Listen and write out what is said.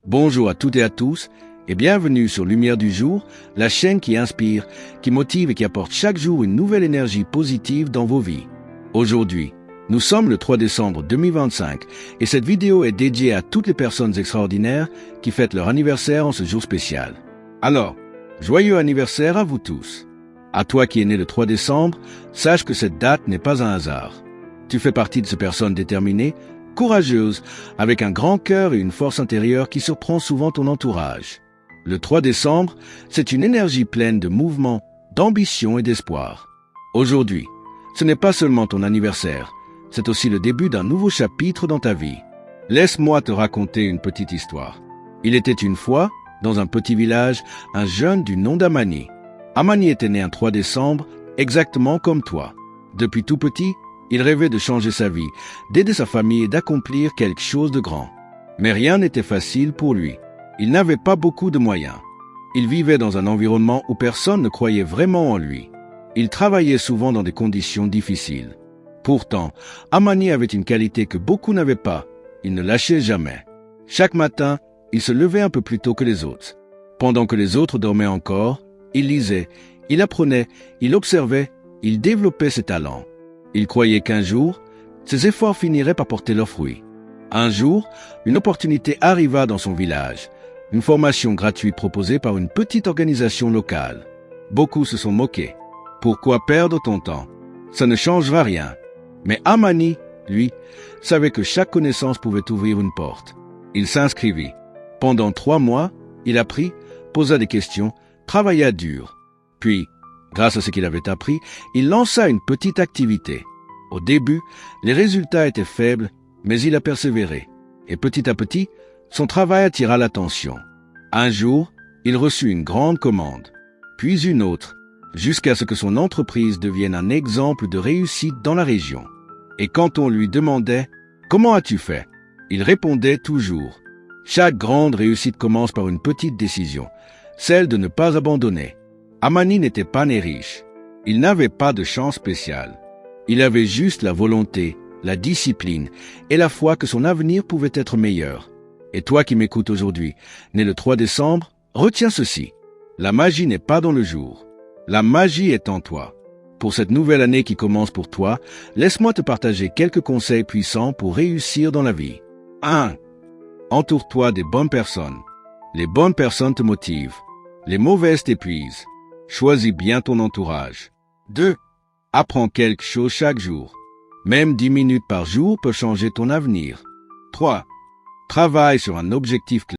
Bonjour à toutes et à tous et bienvenue sur Lumière du Jour, la chaîne qui inspire, qui motive et qui apporte chaque jour une nouvelle énergie positive dans vos vies. Aujourd'hui, nous sommes le 3 décembre 2025 et cette vidéo est dédiée à toutes les personnes extraordinaires qui fêtent leur anniversaire en ce jour spécial. Alors, joyeux anniversaire à vous tous. À toi qui es né le 3 décembre, sache que cette date n'est pas un hasard. Tu fais partie de ces personnes déterminées, courageuses, avec un grand cœur et une force intérieure qui surprend souvent ton entourage. Le 3 décembre, c'est une énergie pleine de mouvement, d'ambition et d'espoir. Aujourd'hui, ce n'est pas seulement ton anniversaire, c'est aussi le début d'un nouveau chapitre dans ta vie. Laisse-moi te raconter une petite histoire. Il était une fois, dans un petit village, un jeune du nom d'Amani. Amani était né un 3 décembre, exactement comme toi. Depuis tout petit, il rêvait de changer sa vie, d'aider sa famille et d'accomplir quelque chose de grand. Mais rien n'était facile pour lui. Il n'avait pas beaucoup de moyens. Il vivait dans un environnement où personne ne croyait vraiment en lui. Il travaillait souvent dans des conditions difficiles. Pourtant, Amani avait une qualité que beaucoup n'avaient pas. Il ne lâchait jamais. Chaque matin, il se levait un peu plus tôt que les autres. Pendant que les autres dormaient encore, il lisait, il apprenait, il observait, il développait ses talents. Il croyait qu'un jour, ses efforts finiraient par porter leurs fruits. Un jour, une opportunité arriva dans son village. Une formation gratuite proposée par une petite organisation locale. Beaucoup se sont moqués. Pourquoi perdre ton temps? Ça ne changera rien. Mais Amani, lui, savait que chaque connaissance pouvait ouvrir une porte. Il s'inscrivit. Pendant 3 mois, il apprit, posa des questions, travailla dur. Puis, grâce à ce qu'il avait appris, il lança une petite activité. Au début, les résultats étaient faibles, mais il a persévéré. Et petit à petit, son travail attira l'attention. Un jour, il reçut une grande commande, puis une autre, jusqu'à ce que son entreprise devienne un exemple de réussite dans la région. Et quand on lui demandait « Comment as-tu fait ?», il répondait toujours « Chaque grande réussite commence par une petite décision, celle de ne pas abandonner. » Amani n'était pas né riche. Il n'avait pas de chance spéciale. Il avait juste la volonté, la discipline et la foi que son avenir pouvait être meilleur. Et toi qui m'écoutes aujourd'hui, né le 3 décembre, retiens ceci. La magie n'est pas dans le jour. La magie est en toi. Pour cette nouvelle année qui commence pour toi, laisse-moi te partager quelques conseils puissants pour réussir dans la vie. 1. Entoure-toi des bonnes personnes. Les bonnes personnes te motivent. Les mauvaises t'épuisent. Choisis bien ton entourage. 2. Apprends quelque chose chaque jour. Même 10 minutes par jour peut changer ton avenir. 3. Travaille sur un objectif clair.